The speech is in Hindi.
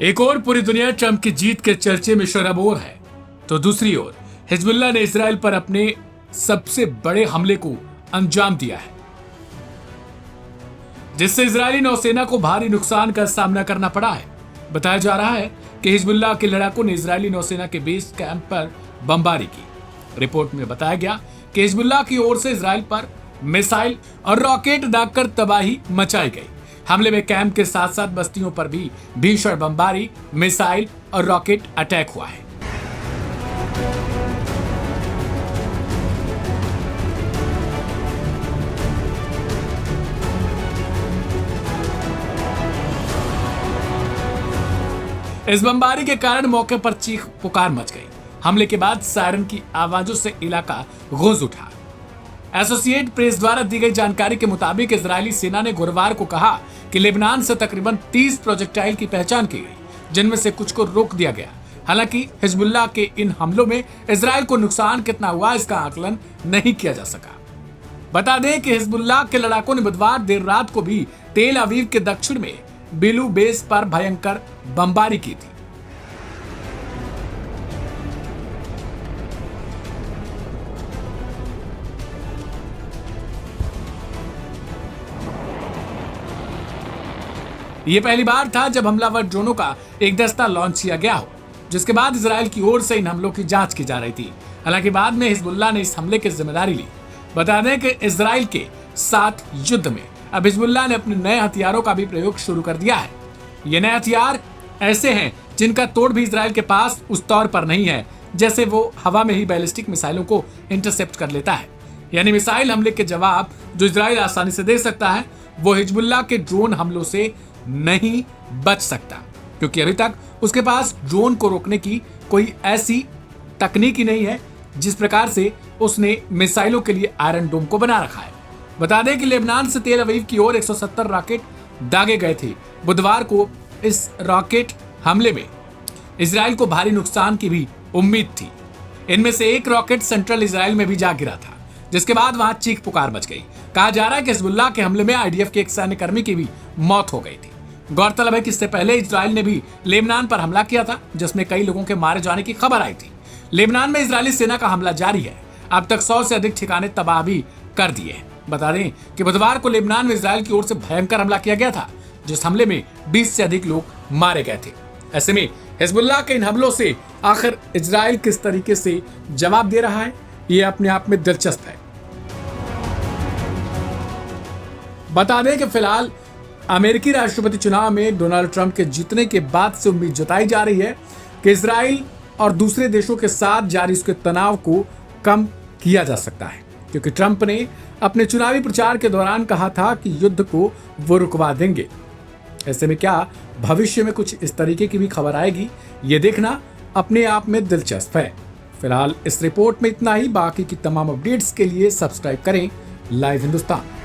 एक और पूरी दुनिया ट्रंप की जीत के चर्चे में शराबोर है, तो दूसरी ओर हिजबुल्लाह ने इजराइल पर अपने सबसे बड़े हमले को अंजाम दिया है, जिससे इजरायली नौसेना को भारी नुकसान का सामना करना पड़ा है। बताया जा रहा है कि हिजबुल्लाह के लड़ाकों ने इजरायली नौसेना के बेस कैंप पर बमबारी की। रिपोर्ट में बताया गया कि हिजबुल्लाह की ओर से इजराइल पर मिसाइल और रॉकेट दागकर तबाही मचाई गई। हमले में कैंप के साथ साथ बस्तियों पर भी भीषण बमबारी, मिसाइल और रॉकेट अटैक हुआ है। इस बमबारी के कारण मौके पर चीख पुकार मच गई। हमले के बाद सायरन की आवाजों से इलाका गूंज उठा। एसोसिएट प्रेस द्वारा दी गई जानकारी के मुताबिक इजरायली सेना ने गुरुवार को कहा कि लेबनान से तकरीबन 30 प्रोजेक्टाइल की पहचान की गई, जिनमें से कुछ को रोक दिया गया। हालांकि हिजबुल्लाह के इन हमलों में इजराइल को नुकसान कितना हुआ, इसका आकलन नहीं किया जा सका। बता दें कि हिजबुल्लाह के लड़ाकों ने बुधवार देर रात को भी तेल अवीव के दक्षिण में बेलू बेस पर भयंकर बमबारी की थी। यह पहली बार था जब हमलावर ड्रोनों का एक दस्ता लॉन्च किया गया हो, जिसके बाद इजराइल की ओर से इन हमलों की जांच की जा रही थी। हालांकि बाद में हिजबुल्लाह ने इस हमले की जिम्मेदारी ली। बता दें कि इजराइल के साथ युद्ध में अब हिजबुल्लाह ने अपने नए हथियारों का भी प्रयोग शुरू कर दिया है। ये नए हथियार ऐसे हैं जिनका तोड़ भी इजराइल के पास उस तौर पर नहीं है, जैसे वो हवा में ही बैलिस्टिक मिसाइलों को इंटरसेप्ट कर लेता है। यानी मिसाइल हमले के जवाब जो इजराइल आसानी से दे सकता है, वो हिजबुल्लाह के ड्रोन हमलों से नहीं बच सकता, क्योंकि अभी तक उसके पास ड्रोन को रोकने की कोई ऐसी तकनीक ही नहीं है जिस प्रकार से उसने मिसाइलों के लिए आयरन डोम को बना रखा है। बता दें कि लेबनान से तेल अवीव की ओर 170 रॉकेट दागे गए थे। बुधवार को इस रॉकेट हमले में इजराइल को भारी नुकसान की भी उम्मीद थी। इनमें से एक रॉकेट सेंट्रल इजराइल में भी जा गिरा था, जिसके बाद वहां चीख पुकार मच गई। कहा जा रहा है कि हिजबुल्लाह के हमले में आईडीएफ के एक सैन्यकर्मी की भी मौत हो गई थी। गौरतलब है कि इससे पहले इजराइल ने भी लेबनान पर हमला किया था, जिसमें कई लोगों के मारे जाने की खबर आई थी। लेबनान में इजरायली सेना का हमला जारी है। अब तक 100 से अधिक ठिकाने तबाह भी कर दिए हैं। बता दें कि बुधवार को लेबनान में इजराइल की ओर से भयंकर हमला किया गया था, जिस हमले में 20 से अधिक लोग मारे गए थे। ऐसे में हिजबुल्लाह के इन हमलों से आखिर इजराइल किस तरीके से जवाब दे रहा है, ये अपने आप में दिलचस्प है। बता दें कि फिलहाल अमेरिकी राष्ट्रपति चुनाव में डोनाल्ड ट्रंप के जीतने के बाद से उम्मीद जताई जा रही है कि इजराइल और दूसरे देशों के साथ जारी उसके तनाव को कम किया जा सकता है, क्योंकि ट्रंप ने अपने चुनावी प्रचार के दौरान कहा था कि युद्ध को वो रुकवा देंगे। ऐसे में क्या भविष्य में कुछ इस तरीके की भी खबर आएगी, ये देखना अपने आप में दिलचस्प है। फिलहाल इस रिपोर्ट में इतना ही। बाकी की तमाम अपडेट्स के लिए सब्सक्राइब करें लाइव हिंदुस्तान।